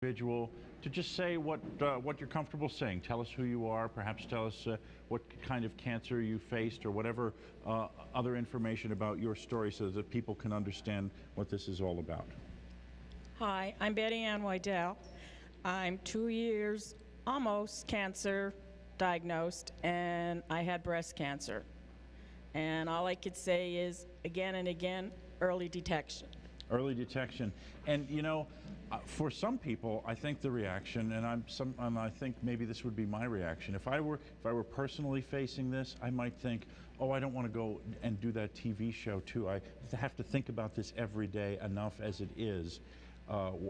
individual to just say what you're comfortable saying. Tell us who you are. Perhaps tell us what kind of cancer you faced, or whatever other information about your story, so that people can understand what this is all about. Hi, I'm Betty Ann Wydell. I'm 2 years almost cancer diagnosed, and I had breast cancer. And all I could say is, again and again, early detection. Early detection. And you know, for some people, I think the reaction, and I think maybe this would be my reaction. If I were personally facing this, I might think, oh, I don't want to go and do that TV show too. I have to think about this every day enough as it is.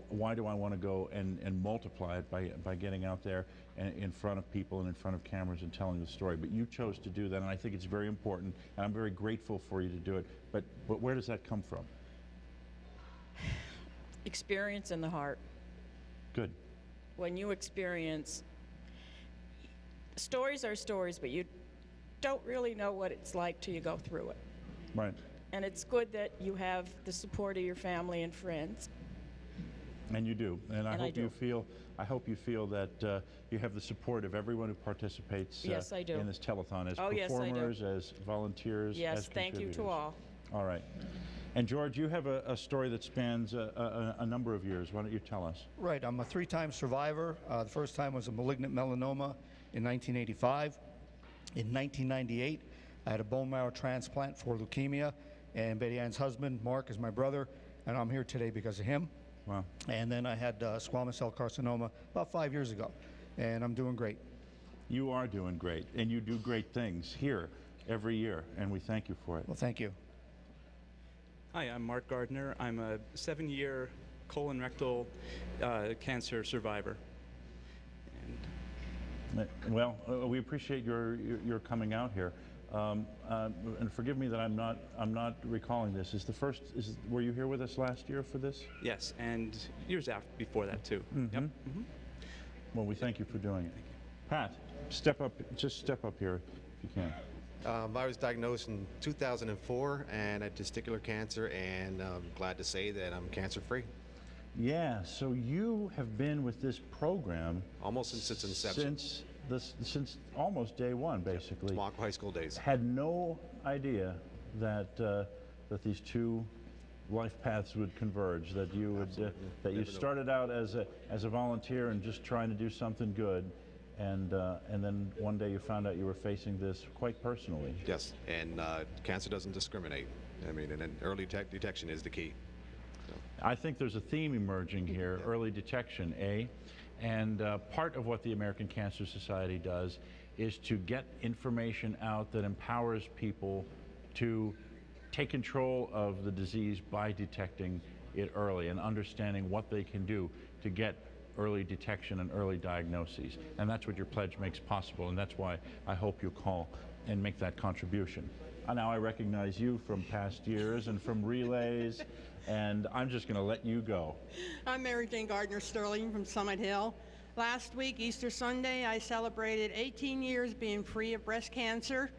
Why do I want to go and multiply it by getting out there in front of people and in front of cameras and telling the story? But you chose to do that, and I think it's very important, and I'm very grateful for you to do it. But where does that come from? Experience in the heart. Good. When you experience, stories are stories, but you don't really know what it's like till you go through it. Right. And it's good that you have the support of your family and friends. And you do. And I hope do. you feel that you have the support of everyone who participates Yes, I do. in this telethon, as Yes, I do. performers, as volunteers, Yes, as thank you to all. All right. And George, you have a story that spans a number of years. Why don't you tell us? Right, I'm a 3-time survivor. The first time was a malignant melanoma in 1985. In 1998, I had a bone marrow transplant for leukemia, and Betty Ann's husband, Mark, is my brother, and I'm here today because of him. Wow. And then I had squamous cell carcinoma about 5 years ago, and I'm doing great. You are doing great, and you do great things here every year, and we thank you for it. Well, thank you. Hi, I'm Mark Gardner. I'm a 7-year colon rectal cancer survivor. Well, we appreciate your coming out here, and forgive me that I'm not recalling this. Were you here with us last year for this? Yes, and years after before that too. Mm-hmm. Yep. Mm-hmm. Well, we thank you for doing it. Pat, just step up here if you can. I was diagnosed in 2004 and had testicular cancer, and I'm glad to say that I'm cancer-free. Yeah, so you have been with this program Almost since its inception. Since almost day one, basically. Tamaqua High School days. Had no idea that that these two life paths would converge. That you would that you started out as a volunteer and just trying to do something good. And then one day you found out you were facing this quite personally. Yes, and cancer doesn't discriminate. I mean, and early detection is the key. So. I think there's a theme emerging here, Yep. Early detection, And part of what the American Cancer Society does is to get information out that empowers people to take control of the disease by detecting it early and understanding what they can do to get early detection and early diagnoses. And that's what your pledge makes possible, and that's why I hope you call and make that contribution. Now I recognize you from past years and from relays, and I'm just going to let you go. I'm Mary Jane Gardner Sterling from Summit Hill. Last week, Easter Sunday, I celebrated 18 years being free of breast cancer.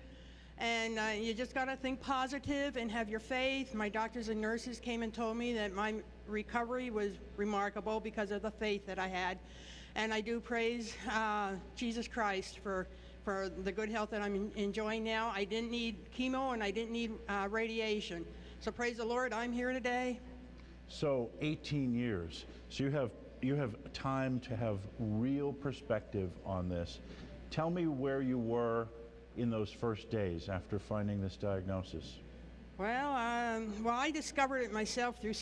And you just got to think positive and have your faith. My doctors and nurses came and told me that my recovery was remarkable because of the faith that I had. And I do praise Jesus Christ for the good health that I'm enjoying now. I didn't need chemo and I didn't need radiation. So praise the Lord, I'm here today. So 18 years. So you have time to have real perspective on this. Tell me where you were in those first days after finding this diagnosis. Well, I discovered it myself through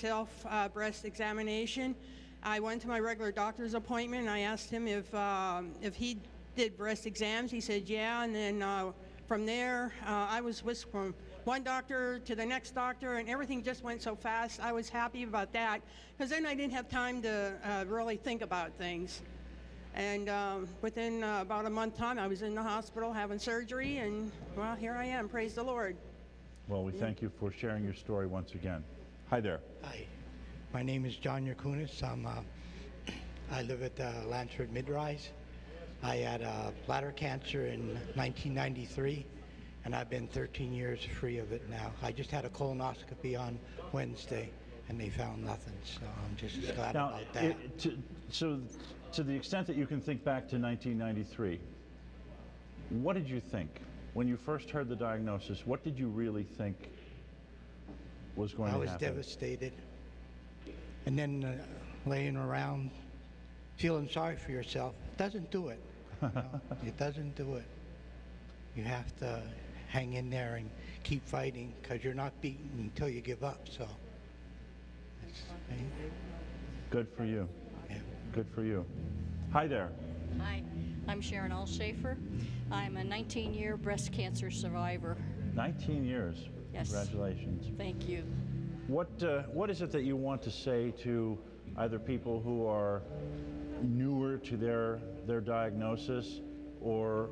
breast examination. I went to my regular doctor's appointment and I asked him if he did breast exams. He said yeah, and then from there I was whisked from one doctor to the next doctor, and everything just went so fast. I was happy about that because then I didn't have time to really think about things. And within about a month time, I was in the hospital having surgery, and well, here I am. Praise the Lord. Well, we thank you for sharing your story once again. Hi there. Hi, my name is John Yakunis. I live at Lansford Midrise. I had bladder cancer in 1993, and I've been 13 years free of it now. I just had a colonoscopy on Wednesday, and they found nothing, so I'm just glad Now, about that. So, to the extent that you can think back to 1993, what did you think when you first heard the diagnosis? What did you really think was going I to was happen? devastated. And then laying around feeling sorry for yourself doesn't do it. You know? It doesn't do it. You have to hang in there and keep fighting because you're not beaten until you give up. So, Good for you. yeah. Good for you. Hi there. Hi, I'm Sharon Alshafer. I'm a 19-year breast cancer survivor. 19 years. Yes. Congratulations. Thank you. What is it that you want to say to either people who are newer to their diagnosis, or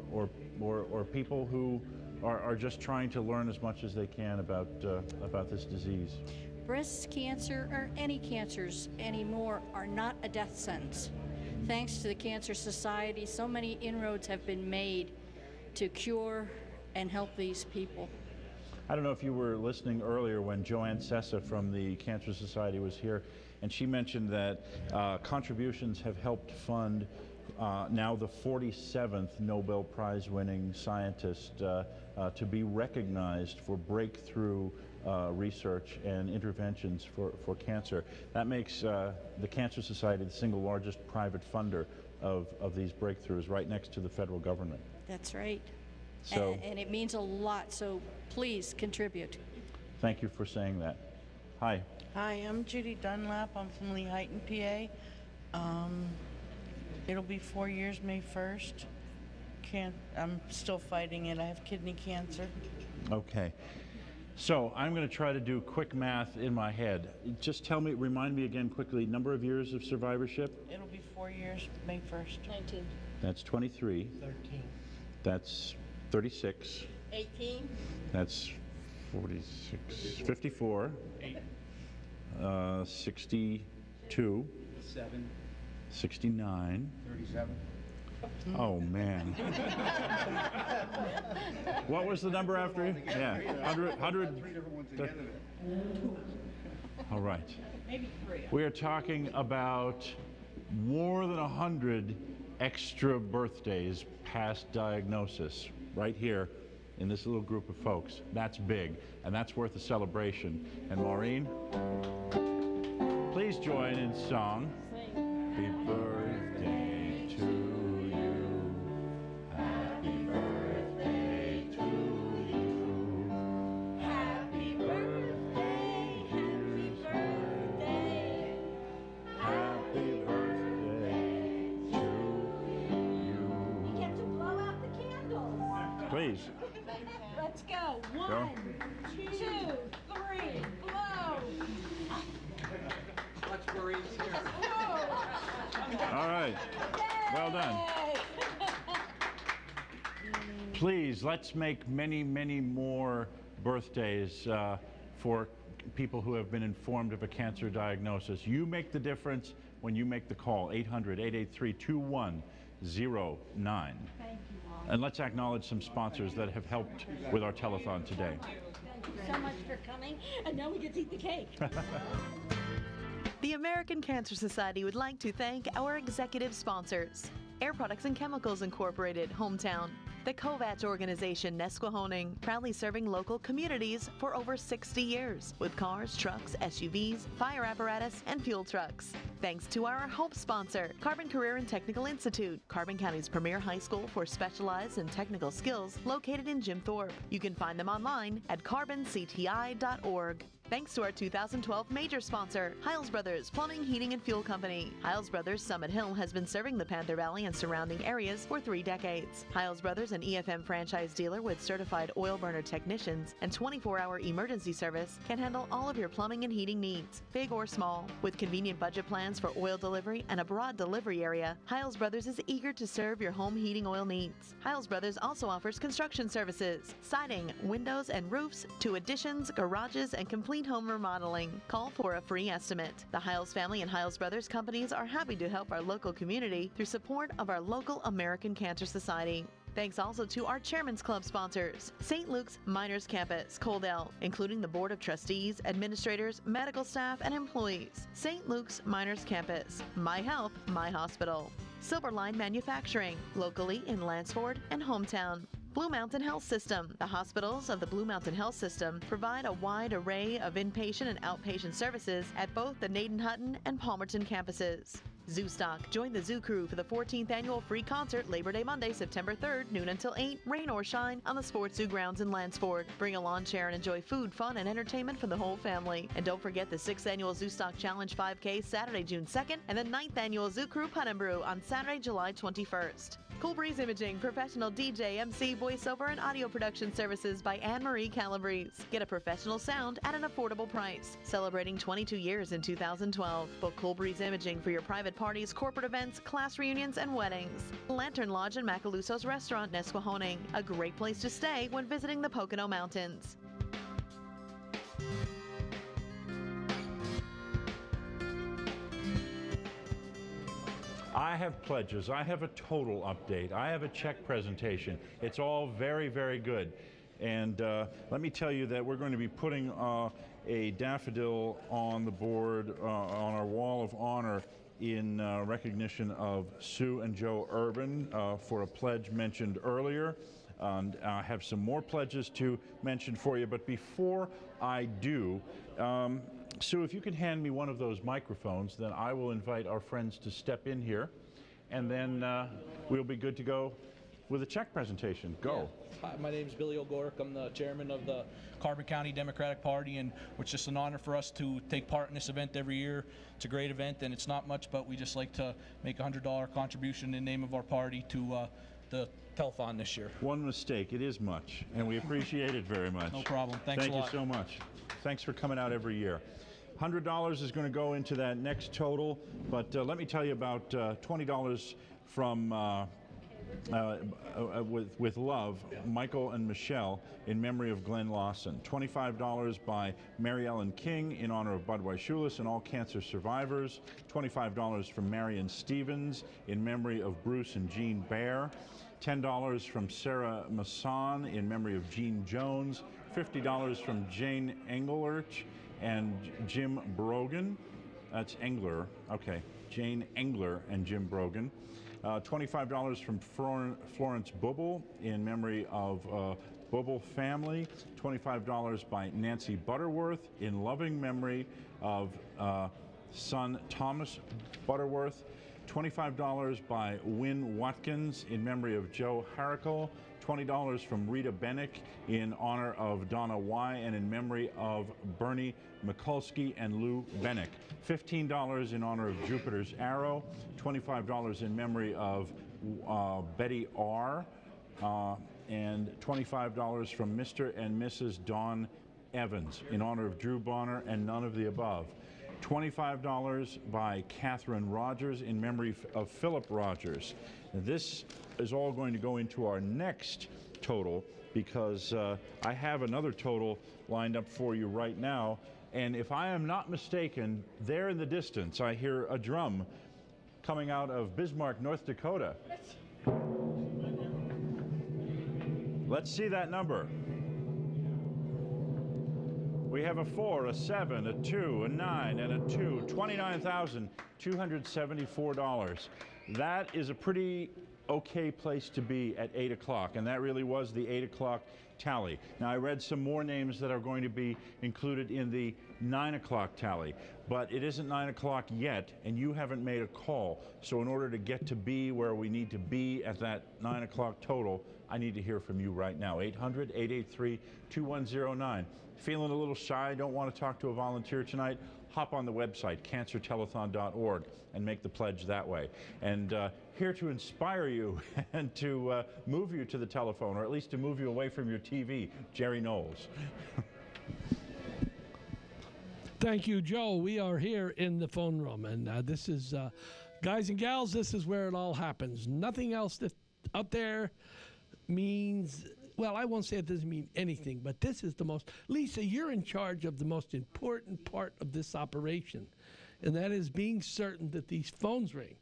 people who are just trying to learn as much as they can about this disease? Breast cancer, or any cancers anymore, are not a death sentence. Thanks to the Cancer Society, so many inroads have been made to cure and help these people. I don't know if you were listening earlier when Joanne Sessa from the Cancer Society was here, and she mentioned that contributions have helped fund now the 47th Nobel Prize winning scientist to be recognized for breakthrough research and interventions for cancer. That makes the Cancer Society the single largest private funder of these breakthroughs, right next to the federal government. That's right. So, And it means a lot, so please contribute. thank you for saying that. Hi. Hi, I'm Judy Dunlap. I'm from Lehighton, PA. It'll be 4 years, May 1st. I'm still fighting it. I have kidney cancer. Okay. So I'm going to try to do quick math in my head. Just remind me again quickly, number of years of survivorship? It'll be 4 years, May 1st. 19. That's 23. 13. That's 36. 18. That's 46. 54. 62. 7. 69. 37. Oh, man. What was the number after you? Yeah, 100. All right. We are talking about more than 100 extra birthdays past diagnosis right here in this little group of folks. That's big, and that's worth a celebration. And Maureen, please join in song. Happy birthday to you. Happy birthday to you. Happy birthday, happy birthday. Happy birthday to you. We get to blow out the candles. Please. Let's go. 1, 2, 3, blow. All right. Well done. Please, let's make many, many more birthdays for people who have been informed of a cancer diagnosis. You make the difference when you make the call, 800-883-2109. And let's acknowledge some sponsors that have helped with our telethon today. Thank you so much for coming. And now we get to eat the cake. The American Cancer Society would like to thank our executive sponsors: Air Products and Chemicals Incorporated, hometown; the Kovacs organization, Nesquehoning, proudly serving local communities for over 60 years with cars, trucks, SUVs, fire apparatus, and fuel trucks. Thanks to our Hope sponsor, Carbon Career and Technical Institute, Carbon County's premier high school for specialized and technical skills, located in Jim Thorpe. You can find them online at carboncti.org. Thanks to our 2012 major sponsor, Hiles Brothers Plumbing, Heating, and Fuel Company. Hiles Brothers Summit Hill has been serving the Panther Valley and surrounding areas for 3 decades. Hiles Brothers, an EFM franchise dealer with certified oil burner technicians and 24-hour emergency service, can handle all of your plumbing and heating needs, big or small. With convenient budget plans for oil delivery and a broad delivery area, Hiles Brothers is eager to serve your home heating oil needs. Hiles Brothers also offers construction services, siding, windows, and roofs to additions, garages, and complete complete home remodeling. Call for a free estimate. The Hiles family and Hiles Brothers companies are happy to help our local community through support of our local American Cancer Society. Thanks also to our Chairman's Club sponsors, St. Luke's Miners Campus, Coaldale, including the Board of Trustees, administrators, medical staff, and employees. St. Luke's Miners Campus, My Health, My Hospital. Silverline Manufacturing, locally in Lansford and Hometown. Blue Mountain Health System. The hospitals of the Blue Mountain Health System provide a wide array of inpatient and outpatient services at both the Naden Hutton and Palmerton campuses. Zoo Stock. Join the Zoo Crew for the 14th annual free concert Labor Day Monday, September 3rd, noon until 8, rain or shine, on the Sports Zoo grounds in Lansford. Bring a lawn chair and enjoy food, fun, and entertainment for the whole family. And don't forget the 6th annual Zoo Stock Challenge 5K Saturday, June 2nd, and the 9th annual Zoo Crew Putt and Brew on Saturday, July 21st. Cool Breeze Imaging, professional DJ, MC, voiceover, and audio production services by Anne-Marie Calabrese. Get a professional sound at an affordable price. Celebrating 22 years in 2012. Book Cool Breeze Imaging for your private parties, corporate events, class reunions, and weddings. Lantern Lodge and Macaluso's Restaurant, Nesquehoning. A great place to stay when visiting the Pocono Mountains. I have pledges. I have a total update. I have a check presentation. It's all very, very good. And let me tell you that we're going to be putting a daffodil on the board, on our wall of honor, in recognition of Sue and Joe Urban for a pledge mentioned earlier. And I have some more pledges to mention for you. But before I do, Sue, if you could hand me one of those microphones, then I will invite our friends to step in here, and then we'll be good to go with a check presentation. Go. Yeah. Hi, my name is Billy O'Gork. I'm the chairman of the Carbon County Democratic Party, and it's just an honor for us to take part in this event every year. It's a great event, and it's not much, but we just like to make a $100 contribution in the name of our party to the telethon this year. One mistake. It is much, and we appreciate it very much. No problem. Thanks a lot. Thank you so much. Thanks for coming out every year. $100 is going to go into that next total, but let me tell you about $20 from with love, Michael and Michelle, in memory of Glenn Lawson. $25 by Mary Ellen King in honor of Bud Weishulis and all cancer survivors. $25 from Marion Stevens in memory of Bruce and Jean Baer. $10 from Sarah Masson in memory of Jean Jones. $50 from Jane Engelert and Jim Brogan. That's Engler. Okay. Jane Engler and Jim Brogan. $25 from Florence Bubble in memory of Bubble family. $25 by Nancy Butterworth in loving memory of son Thomas Butterworth. $25 by Wynn Watkins in memory of Joe Harricle. $20 from Rita Bennick in honor of Donna Y and in memory of Bernie Mikulski and Lou Bennick. $15 in honor of Jupiter's Arrow. $25 in memory of Betty R. And $25 from Mr. and Mrs. Dawn Evans in honor of Drew Bonner and none of the above. $25 by Catherine Rogers in memory of Philip Rogers. Now, this is all going to go into our next total because I have another total lined up for you right now. And if I am not mistaken, there in the distance, I hear a drum coming out of Bismarck, North Dakota. Let's see that number. We have a 4, a 7, a 2, a 9, and a 2. $29,274. That is a pretty okay place to be at 8 o'clock, and that really was the 8 o'clock tally. Now, I read some more names that are going to be included in the 9 o'clock tally, but it isn't 9 o'clock yet, and you haven't made a call. So in order to get to be where we need to be at that 9 o'clock total, I need to hear from you right now. 800-883-2109. Feeling a little shy, don't want to talk to a volunteer tonight? Hop on the website, cancertelethon.org, and make the pledge that way. And here to inspire you and to move you to the telephone, or at least to move you away from your TV, Jerry Knowles. Thank you, Joe. We are here in the phone room, and this is, guys and gals, this is where it all happens. Nothing else that out there means well, I won't say it doesn't mean anything, but this is the most, Lisa, you're in charge of the most important part of this operation, and that is being certain that these phones ring.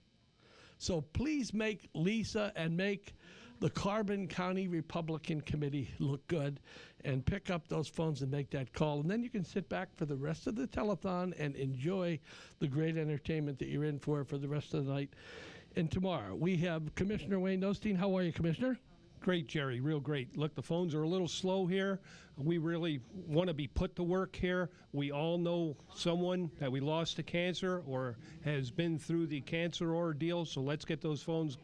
So please make Lisa and make the Carbon County Republican Committee look good and pick up those phones and make that call. And then you can sit back for the rest of the telethon and enjoy the great entertainment that you're in for the rest of the night and tomorrow. We have Commissioner Wayne Osteen. How are you, Commissioner? Great, Jerry, real great. Look, the phones are a little slow here. We really want to be put to work here. We all know someone that we lost to cancer or has been through the cancer ordeal, so let's get those phones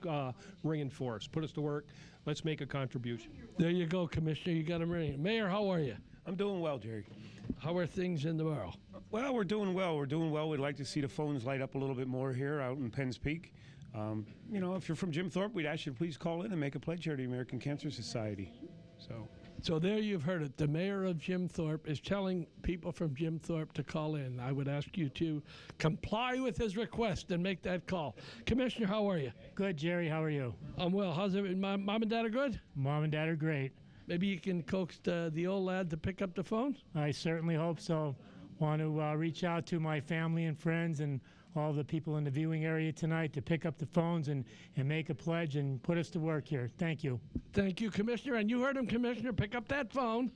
ringing for us. Put us to work. Let's make a contribution. There you go, Commissioner. You got them ringing. Mayor, how are you? I'm doing well, Jerry. How are things in the borough? Well, we're doing well. We're doing well. We'd like to see the phones light up a little bit more here out in Penns Peak. You know, if you're from Jim Thorpe, we'd ask you to please call in and make a pledge here to the American Cancer Society. So there you've heard it. The mayor of Jim Thorpe is telling people from Jim Thorpe to call in. I would ask you to comply with his request and make that call. Commissioner, how are you? Good, Jerry. How are you? I'm well. How's it? Mom and Dad are good? Mom and Dad are great. Maybe you can coax the old lad to pick up the phone? I certainly hope so. Want to reach out to my family and friends and all the people in the viewing area tonight to pick up the phones and make a pledge and put us to work here. Thank you. Thank you, Commissioner. And you heard him, Commissioner. Pick up that phone.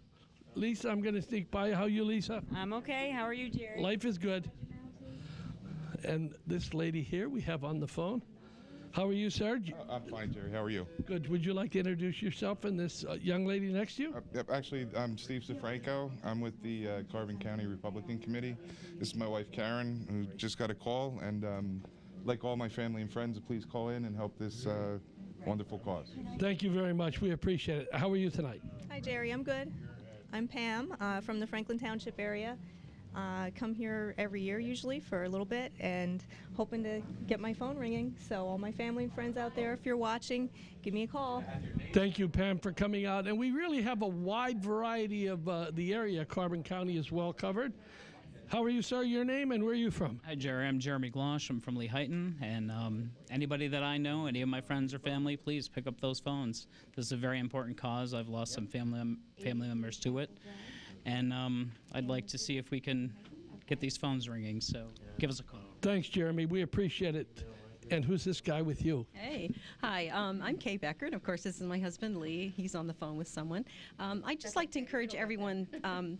Lisa, I'm going to sneak by. How are you, Lisa? I'm okay. How are you, Jerry? Life is good. And this lady here we have on the phone. How are you, sir? I'm fine, Jerry. How are you? Good. Would you like to introduce yourself and this young lady next to you? Yep, actually, I'm Steve Sifranco. I'm with the Carbon County Republican Committee. This is my wife, Karen, who just got a call. And like all my family and friends, please call in and help this wonderful cause. Thank you very much. We appreciate it. How are you tonight? Hi, Jerry. I'm good. I'm Pam from the Franklin Township area. Come here every year usually for a little bit and hoping to get my phone ringing. So all my family and friends out there, if you're watching, give me a call. Thank you, Pam, for coming out. And we really have a wide variety of the area. Carbon County is well covered. How are you, sir? Your name and where are you from? Hi, Jerry. I'm Jeremy Glosh. I'm from Lehighton. And anybody that I know, any of my friends or family, please pick up those phones. This is a very important cause. I've lost some family members to it. And I'd like to see if we can get these phones ringing, so give us a call. Thanks, Jeremy. We appreciate it. And who's this guy with you? Hey. Hi, I'm Kay Becker, and of course this is my husband, Lee. He's on the phone with someone. I'd just like to encourage everyone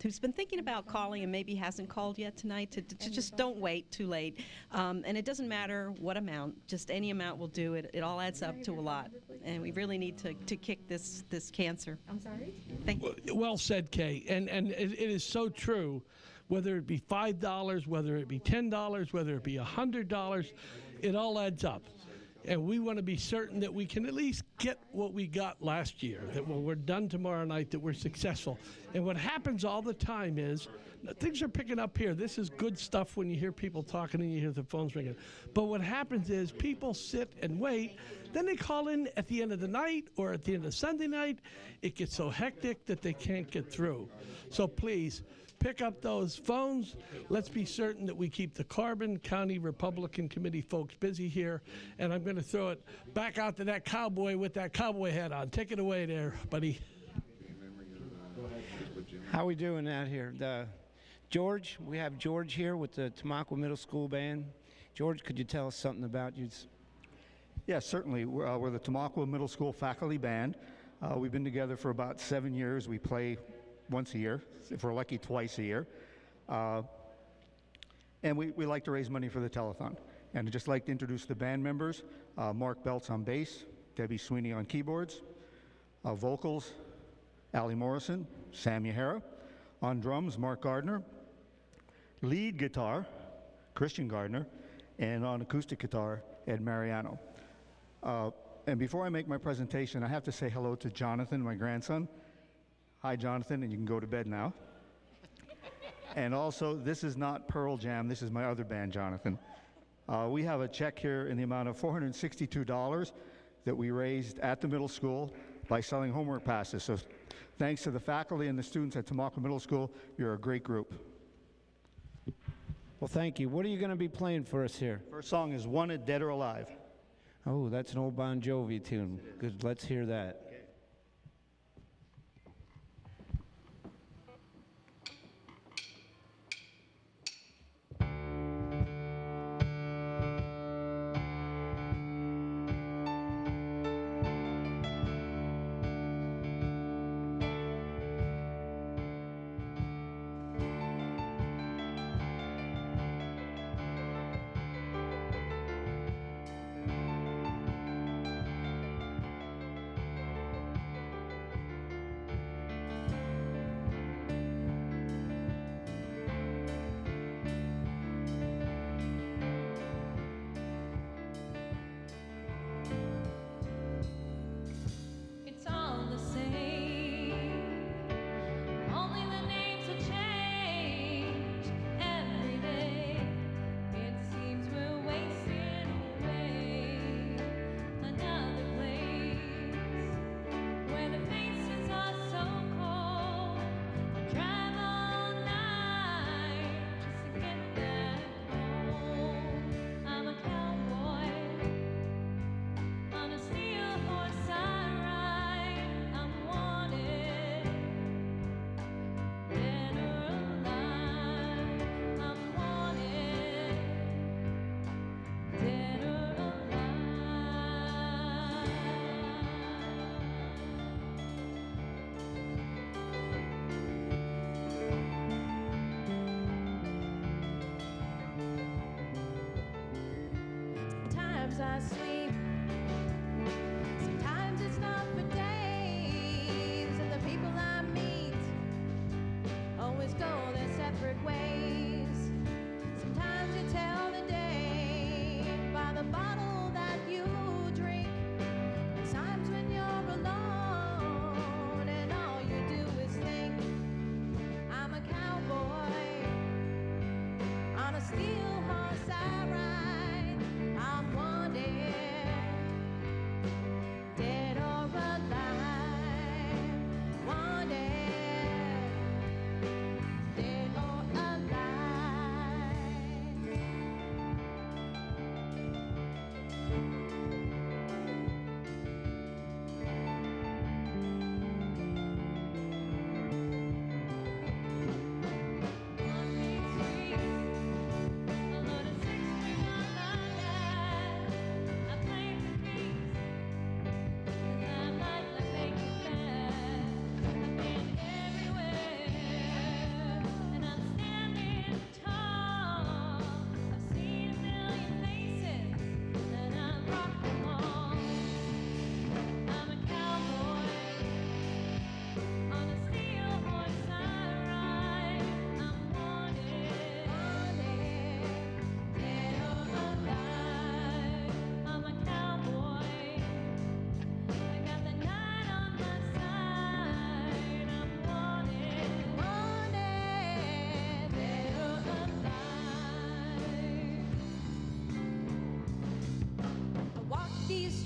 who's been thinking about calling and maybe hasn't called yet tonight to just don't wait too late. And it doesn't matter what amount, just any amount will do. It all adds up to a lot. And we really need to kick this cancer. I'm sorry? Thank you. Well said, Kay. And it is so true. Whether it be $5, whether it be $10, whether it be $100, it all adds up. And we want to be certain that we can at least get what we got last year, that when we're done tomorrow night, that we're successful. And what happens all the time is, things are picking up here. This is good stuff when you hear people talking and you hear the phones ringing. But what happens is people sit and wait, then they call in at the end of the night or at the end of Sunday night. It gets so hectic that they can't get through. So please, pick up those phones. Let's be certain that we keep the Carbon County Republican Committee folks busy here. And I'm going to throw it back out to that cowboy with that cowboy hat on. Take it away there, buddy. How we doing out here? George, we have George here with the Tamaqua Middle School Band. George, could you tell us something about you? Yes, certainly. We're the Tamaqua Middle School Faculty Band. We've been together for about 7 years. We play once a year, if we're lucky, twice a year. And we like to raise money for the telethon. And I'd just like to introduce the band members. Mark Belts on bass, Debbie Sweeney on keyboards, vocals, Allie Morrison, Sam Yahara, on drums, Mark Gardner, lead guitar, Christian Gardner, and on acoustic guitar, Ed Mariano. And before I make my presentation, I have to say hello to Jonathan, my grandson. Hi, Jonathan, and you can go to bed now. And also, this is not Pearl Jam. This is my other band, Jonathan. We have a check here in the amount of $462 that we raised at the middle school by selling homework passes. So thanks to the faculty and the students at Tamaqua Middle School, you're a great group. Well, thank you. What are you going to be playing for us here? First song is Wanted, Dead or Alive. Oh, that's an old Bon Jovi tune. Good. Let's hear that.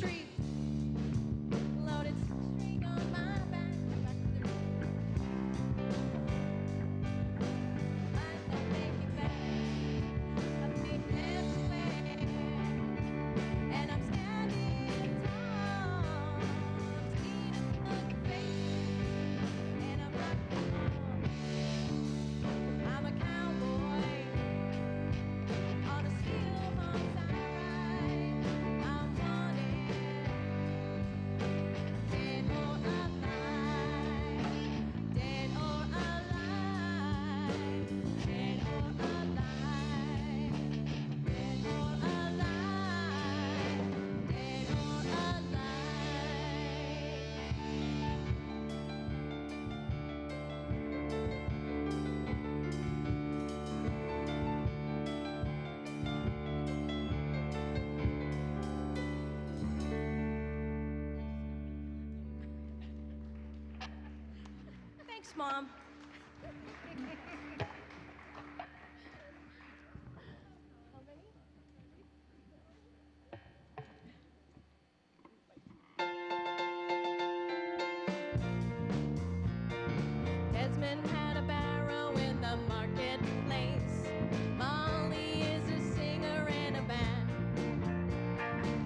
street. Loaded string on my back. Back to the might not make it back. I've been everywhere, and I'm standing tall. I'm seeing another face, and I'm rocking on. I'm a cowboy on a steel horse I ride. I'm wanted, dead or alive, dead or alive, dead or alive, dead or alive, dead or Thanks, Mom. Desmond had a barrow in the marketplace. Molly is a singer in a band.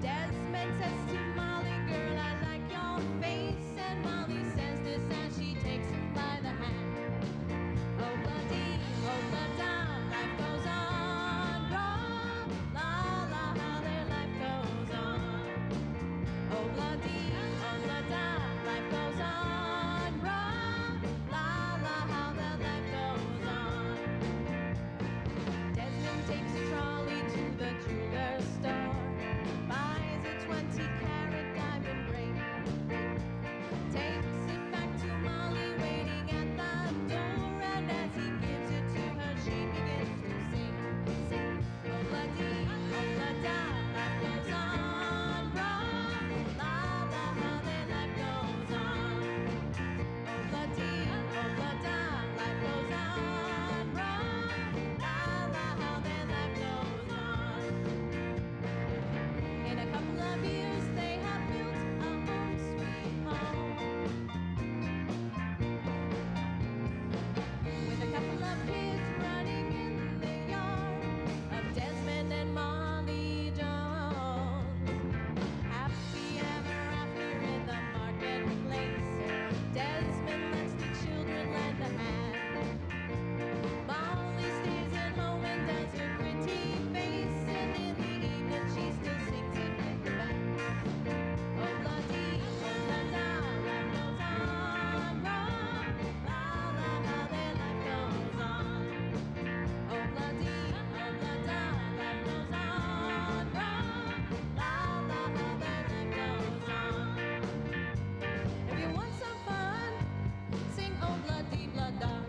Desmond says to Molly, girl, I like your face. And Molly says this as she takes him by the hand. Oh, bloody, life goes on. Roll, la, la, how their life goes on. Oh, bloody, life goes on. Roll, la, la, how their life goes on. Desmond takes a trolley to the jeweler store, buys a 20-carat diamond ring, takes it back to Molly waiting at the door, and as he gives it to her, she begins to sing, sing. Oh, bloody, life goes on. Roll, la, la, how their life goes on. Oh, bloody, life goes on. Roll, la, la, how their life goes on. In a couple of years, they have built a home sweet home. With a couple of kids running in the yard of Desmond and Molly Jones. Happy ever after in the marketplace. Desmond lets the children lend a hand. Molly stays at home and does her pretty face, and in the evening she still sings it with the band. Oh, bloody, life goes on. Roll, la, la, how their life goes on. Oh, bloody, life goes on. Roll, la, la, how their life goes on. If you want some fun, sing Oh, bloody, blood dog.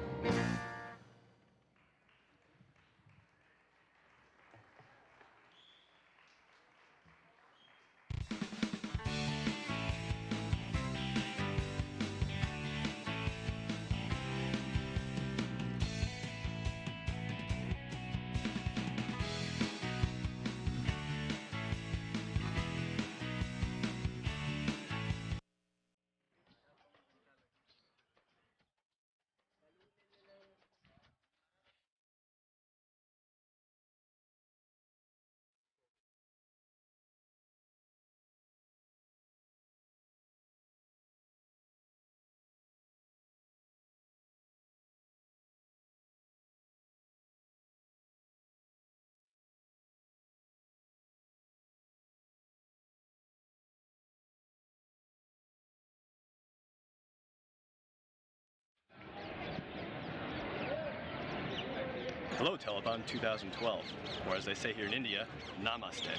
Hello Telethon 2012, or as they say here in India, Namaste.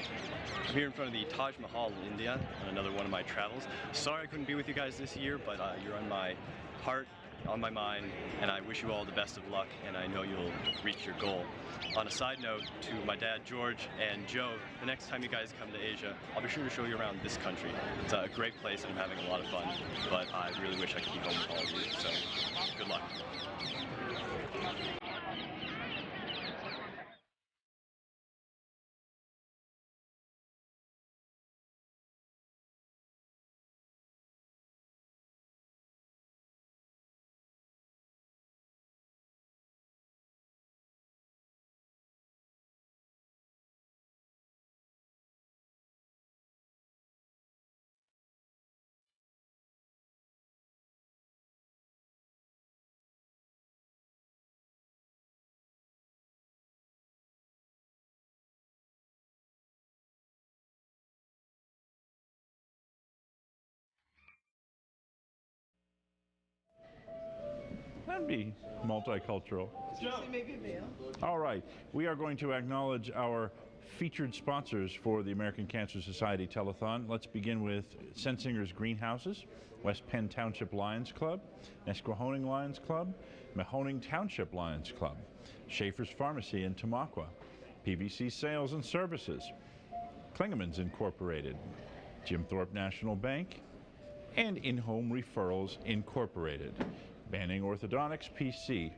I'm here in front of the Taj Mahal in India on another one of my travels. Sorry I couldn't be with you guys this year, but you're on my heart, on my mind, and I wish you all the best of luck, and I know you'll reach your goal. On a side note, to my dad George and Joe, the next time you guys come to Asia, I'll be sure to show you around this country. It's a great place and I'm having a lot of fun, but I really wish I could be home with all of you, so good luck. can be multicultural. All right, we are going to acknowledge our featured sponsors for the American Cancer Society Telethon. Let's begin with Sensinger's Greenhouses, West Penn Township Lions Club, Nesquehoning Lions Club, Mahoning Township Lions Club, Schaefer's Pharmacy in Tamaqua, PVC Sales and Services, Klingemans Incorporated, Jim Thorpe National Bank, and In-Home Referrals Incorporated. Banning Orthodontics PC.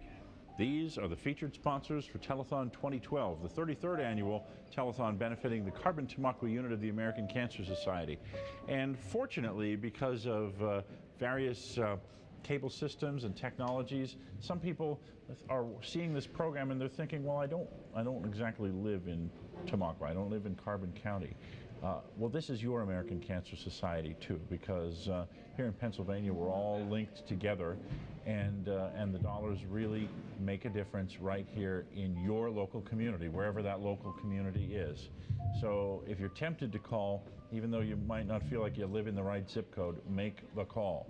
These are the featured sponsors for Telethon 2012, the 33rd annual telethon benefiting the Carbon Tamaqua unit of the American Cancer Society. And fortunately, because of various cable systems and technologies, some people are seeing this program and they're thinking, well, I don't exactly live in Tamaqua. I don't live in Carbon County. Well, this is your American Cancer Society too, because here in Pennsylvania we're all linked together, and the dollars really make a difference right here in your local community, wherever that local community is. So if you're tempted to call, even though you might not feel like you live in the right zip code, make the call.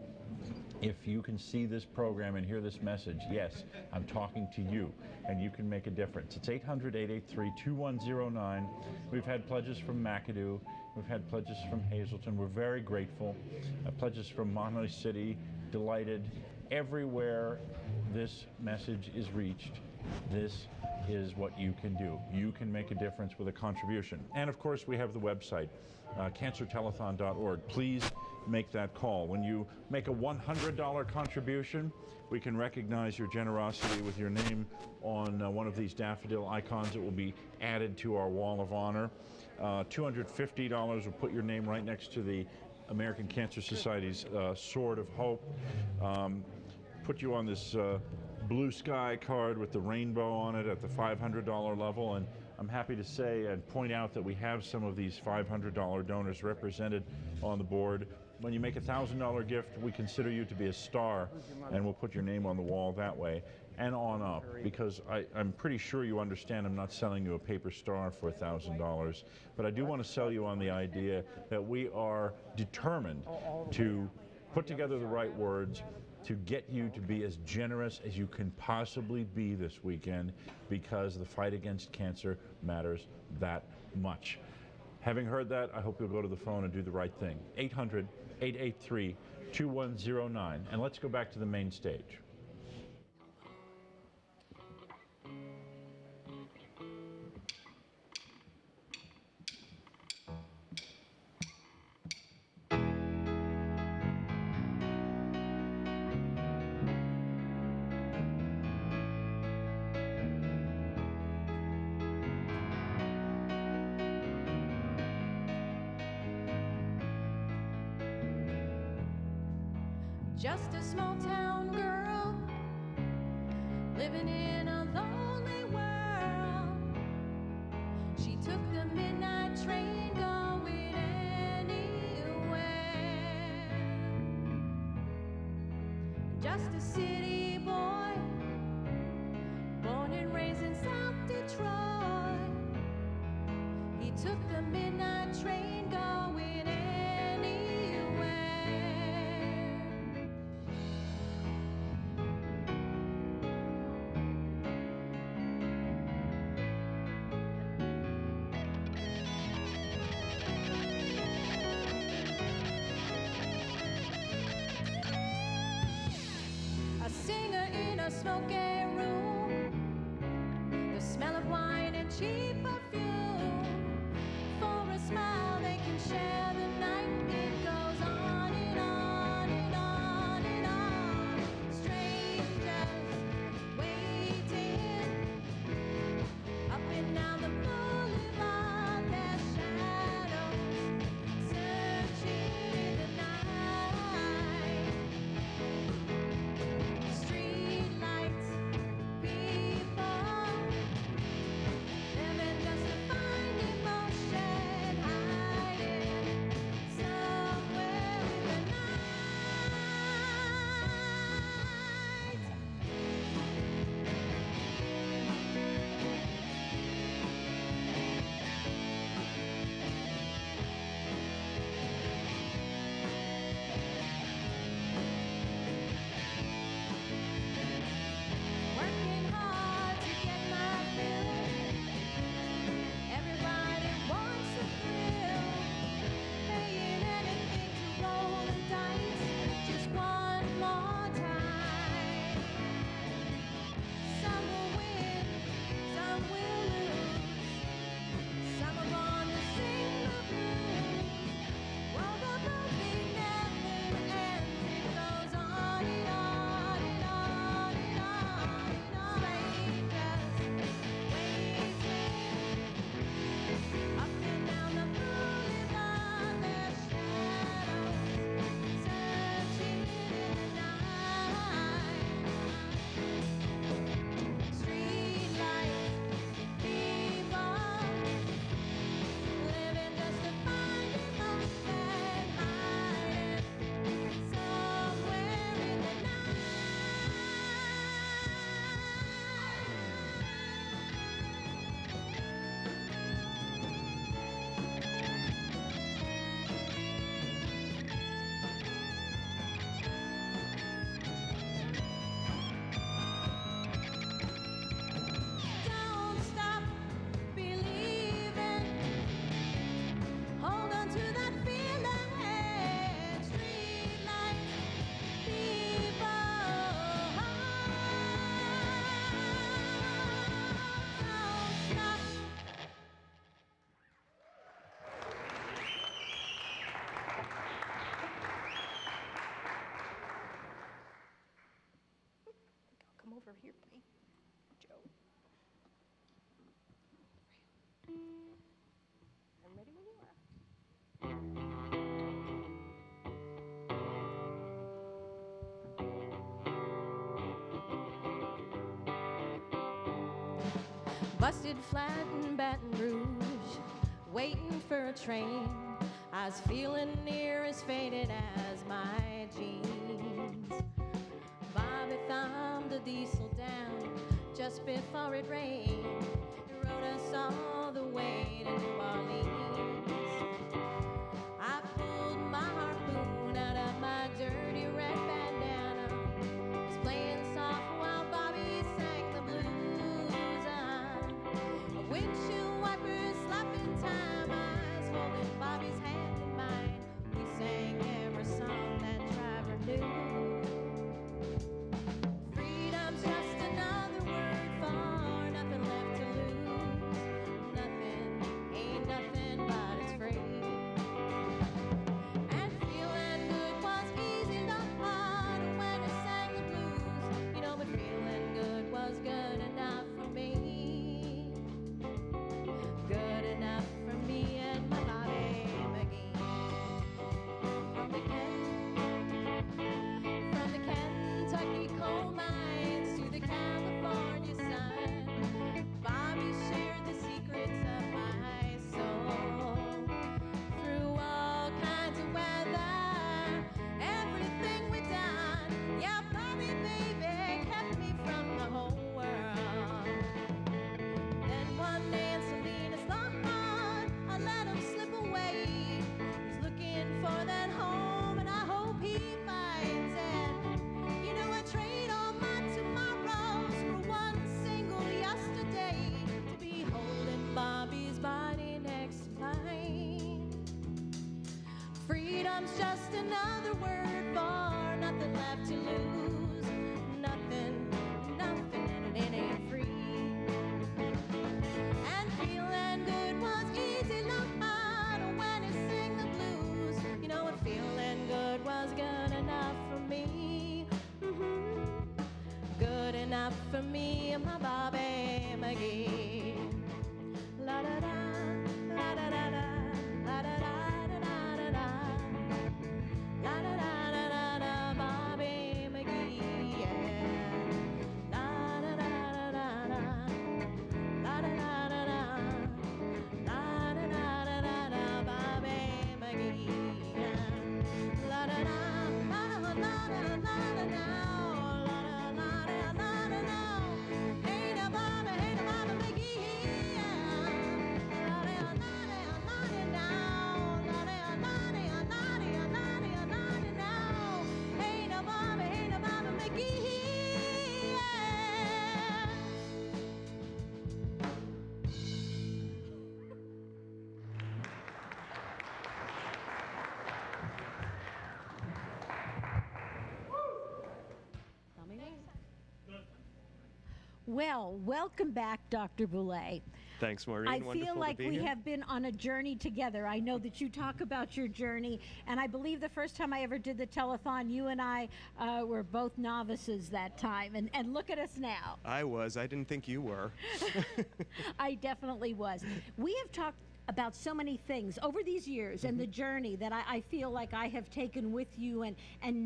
If you can see this program and hear this message, yes, I'm talking to you, and you can make a difference. It's 800-883-2109. We've had pledges from McAdoo. We've had pledges from Hazleton. We're very grateful. Pledges from Monterey City, delighted. Everywhere this message is reached, this is what you can do. You can make a difference with a contribution. And of course, we have the website, cancertelethon.org. Please make that call. When you make a $100 contribution, we can recognize your generosity with your name on one of these daffodil icons. It will be added to our wall of honor. $250 will put your name right next to the American Cancer Society's Sword of Hope. Put you on this blue sky card with the rainbow on it at the $500 level, and I'm happy to say and point out that we have some of these $500 donors represented on the board. When you make a $1,000 gift, we consider you to be a star, and we'll put your name on the wall that way and on up, because I'm pretty sure you understand I'm not selling you a paper star for $1,000, but I do want to sell you on the idea that we are determined to put together the right words to get you to be as generous as you can possibly be this weekend, because the fight against cancer matters that much. Having heard that, I hope you'll go to the phone and do the right thing. 800-883-2109. And let's go back to the main stage. Just a small town girl living in a lonely world. She took the midnight train going anywhere. Just a city boy, born and raised in South Detroit. He took the midnight train going anywhere. A singer in a smoky room, the smell of wine and cheap perfume. For a smile they can share the night. It goes on and on and on and on. Strangers waiting up and down the boulevard. Their shadows searching in the night. Street lights, people, them busted flat in Baton Rouge, waiting for a train. I was feeling near as faded as my jeans. Bobby thumbed the diesel down just before it rained. Rode us all the way to New Orleans. I pulled my harpoon out of my dirty red bandana. Was playing soft while Bobby sang the blues. Windshield wipers slapping time, eyes holding Bobby's hand in mine. We sang every song that driver knew. Freedom's just another word for nothing left to lose. Nothing, ain't nothing, but it's free. And feeling good was easy, not hard when it sang the blues. You know, but feeling good was good enough for me. Good enough for me and my Bobby McGee. From the Kentucky coal mines to the California sun, Bobby shared the secrets of my soul. Through all kinds of weather, everything we've done, yeah, Bobby baby kept me from the whole world. Then one day in Salinas, Lord, I let him slip away. He's looking for that home, and I hope he finds it. You know, I trade all my tomorrows for one single yesterday to be holding Bobby's body next to mine. Freedom's just another word for nothing left to lose. Nothing, nothing, and it ain't free. And feeling good was easy, not hard when he sang the blues. You know what, feeling good was good enough for me. Good enough for me and my Bobby McGee. La da da, la da da da, la da da da da da. La da da da da da, Bobby McGee, yeah. La da da da da da. La da da da da, la da da da da da, Bobby McGee. La da da, la da la da la da now, la da la da la da now. Hey da Bobby McGee. La da la da la da now, la da la da la da now. Hey da Bobby McGee. Yeah. Well, welcome back, Dr. Boulay. Thanks, Maureen. I Wonderful feel to like be we here. have been on a journey together. I know that you talk about your journey, and I believe the first time I ever did the telethon, you and I were both novices that time, and look at us now. I was. I didn't think you were. I definitely was. We have talked about so many things over these years and the journey that I feel like I have taken with you, and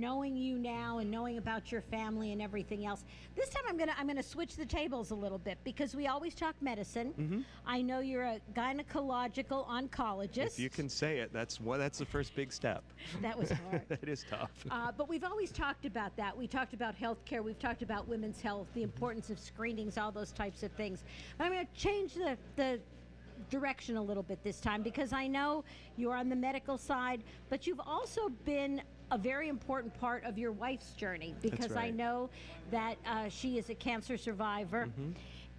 knowing you now and knowing about your family and everything else. This time I'm gonna switch the tables a little bit, because we always talk medicine. I know you're a gynecological oncologist. If you can say it, that's the first big step. That was hard. It is tough. But we've always talked about that. We talked about healthcare. We've talked about women's health, the importance of screenings, all those types of things. But I'm going to change the direction a little bit this time, because I know you're on the medical side, but you've also been a very important part of your wife's journey, because I right. know that she is a cancer survivor.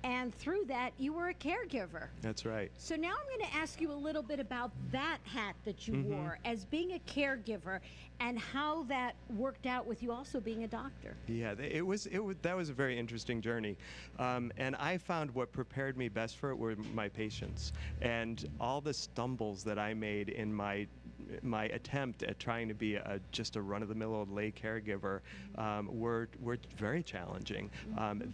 And through that, you were a caregiver. That's right. So now I'm going to ask you a little bit about that hat that you wore as being a caregiver, and how that worked out with you also being a doctor. Yeah, that was a very interesting journey, and I found what prepared me best for it were my patients, and all the stumbles that I made in my attempt at trying to be just a run-of-the-mill lay caregiver were very challenging.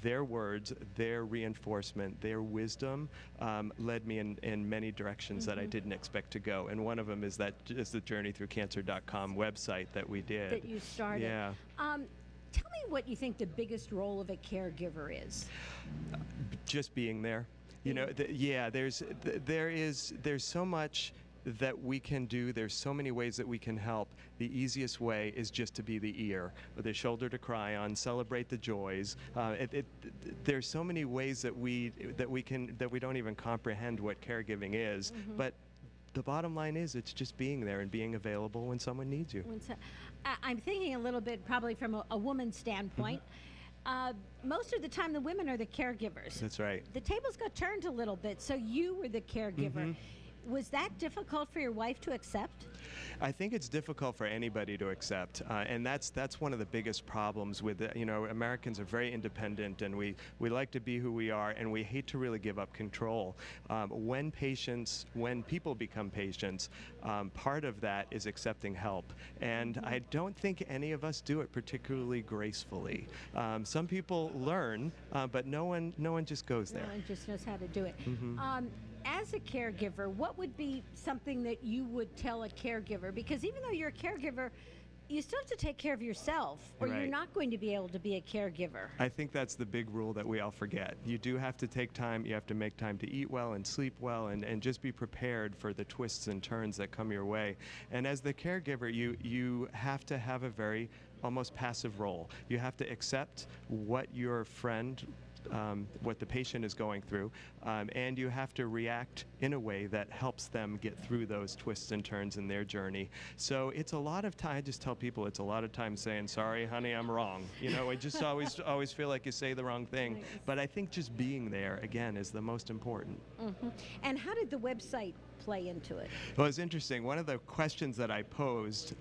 Their words, their reinforcement, their wisdom led me in many directions that I didn't expect to go, and one of them is the journeythroughcancer.com website that we did. That you started. Yeah. Tell me what you think the biggest role of a caregiver is. Just being there. You know, there's so much that we can do. There's so many ways that we can help. The easiest way is just to be the ear, or the shoulder to cry on, celebrate the joys. There's so many ways that we don't even comprehend what caregiving is. But the bottom line is, it's just being there and being available when someone needs you. I'm thinking a little bit probably from a woman's standpoint. Most of the time, the women are the caregivers. That's right. The tables got turned a little bit, so you were the caregiver. Was that difficult for your wife to accept? I think it's difficult for anybody to accept, and that's one of the biggest problems with it. You know, Americans are very independent, and we like to be who we are, and we hate to really give up control. When people become patients, part of that is accepting help, and I don't think any of us do it particularly gracefully. Some people learn, but no one just goes there. No one just knows how to do it. As a caregiver, what would be something that you would tell a caregiver? Because even though you're a caregiver, you still have to take care of yourself, or you're Right. not going to be able to be a caregiver. I think that's the big rule that we all forget. You do have to take time, you have to make time to eat well and sleep well, and just be prepared for the twists and turns that come your way. And as the caregiver, you have to have a very almost passive role. You have to accept what your friend what the patient is going through, and you have to react in a way that helps them get through those twists and turns in their journey. So it's a lot of time. I just tell people it's a lot of time saying, "Sorry, honey, I'm wrong." You know, I just always feel like you say the wrong thing. But I think just being there again is the most important. And how did the website play into it? Well, it's interesting. One of the questions that I posed,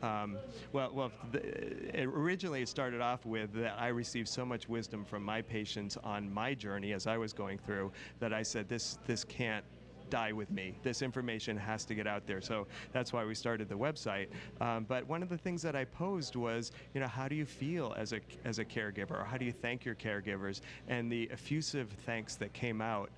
originally it started off with that I received so much wisdom from my patients on my journey as I was going through that I said, this can't die with me. This information has to get out there. So that's why we started the website. But one of the things that I posed was, you know, how do you feel as a caregiver? Or how do you thank your caregivers? And the effusive thanks that came out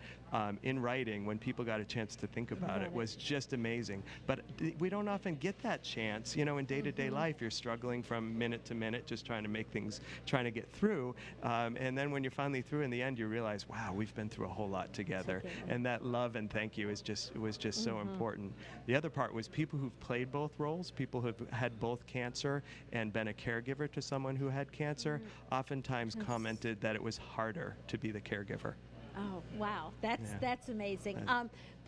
in writing when people got a chance to think about it was just amazing. But we don't often get that chance. You know, in day-to-day life, you're struggling from minute to minute, just trying to make things, trying to get through. And then when you're finally through in the end, you realize, wow, we've been through a whole lot together. And that love and thank you was just so important. The other part was people who've played both roles, people who've had both cancer and been a caregiver to someone who had cancer, oftentimes commented that it was harder to be the caregiver. Oh, wow. That's amazing.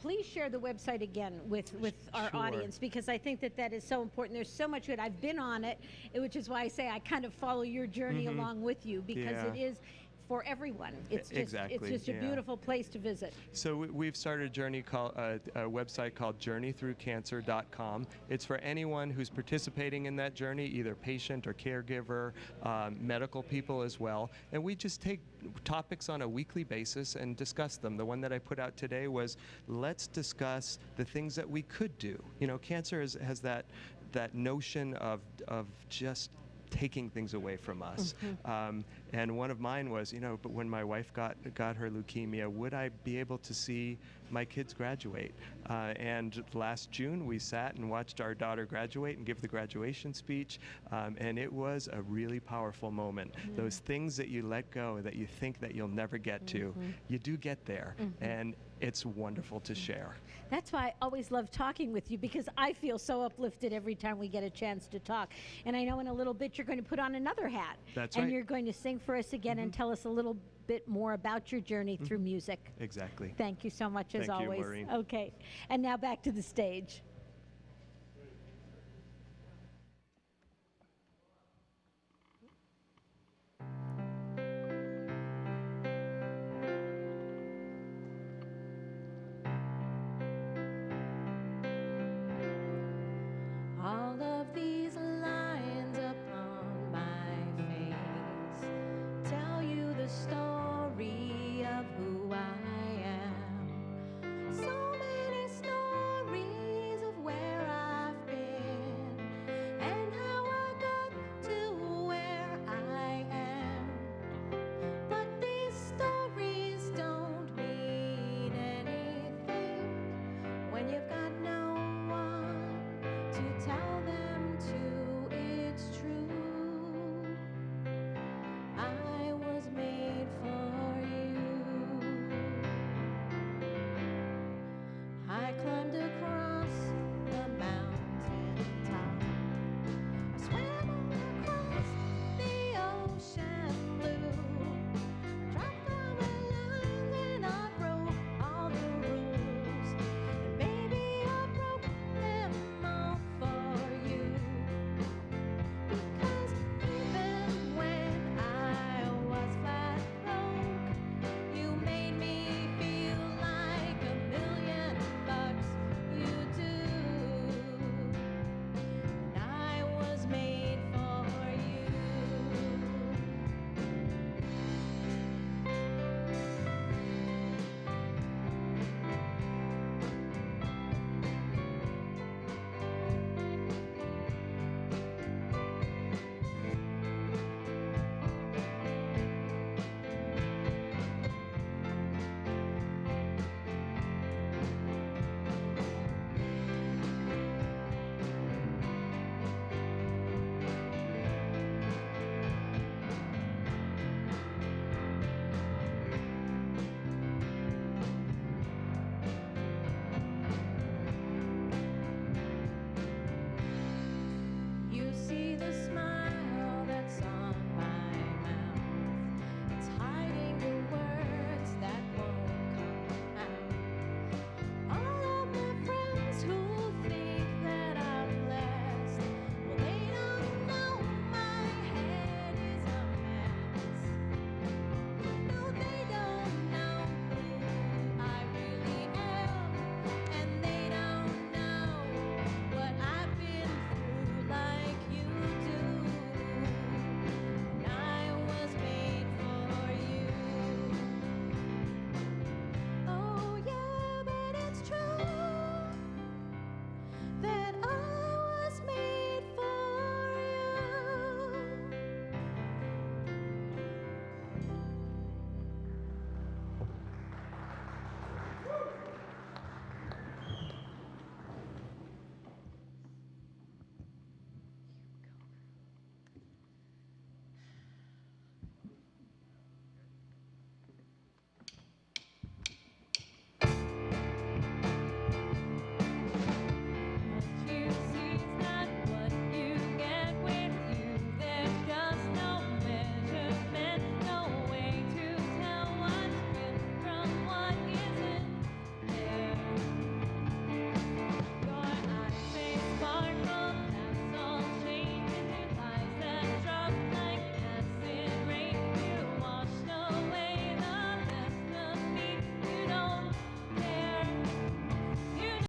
Please share the website again with our Sure. audience, because I think that is so important. There's so much good. I've been on it, which is why I say I kind of follow your journey along with you, because it is for everyone. It's just a beautiful place to visit. So we've started a journey called a website called journeythroughcancer.com. It's for anyone who's participating in that journey, either patient or caregiver, medical people as well. And we just take topics on a weekly basis and discuss them. The one that I put out today was, let's discuss the things that we could do. You know, cancer has that notion of just taking things away from us. And one of mine was, you know, but when my wife got her leukemia, would I be able to see my kids graduate? And last June, we sat and watched our daughter graduate and give the graduation speech, and it was a really powerful moment. Those things that you let go, that you think that you'll never get to, you do get there, and it's wonderful to share. That's why I always love talking with you, because I feel so uplifted every time we get a chance to talk. And I know in a little bit you're going to put on another hat. That's and right. you're going to sing for us again and tell us a little bit more about your journey through music. Exactly. Thank you so much, as Thank you, always. Maureen. Okay. And now back to the stage.